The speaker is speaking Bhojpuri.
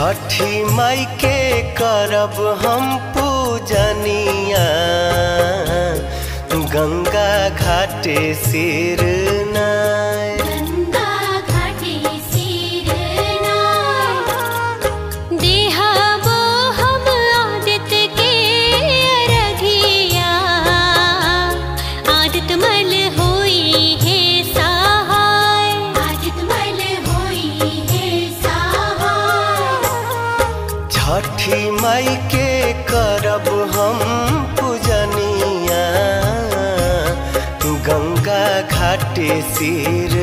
छठी माई के करब हम पूजनिया गंगा घाटे सिर नाय। गंगा घाटे सिर नाय। देहाबो हम आदित्य के अरघिया आदित्य मल होई है सहाय। आदित्य मल होई है सहाय। छठी माई के करब हम पूजनिया गंगा घाटे सिर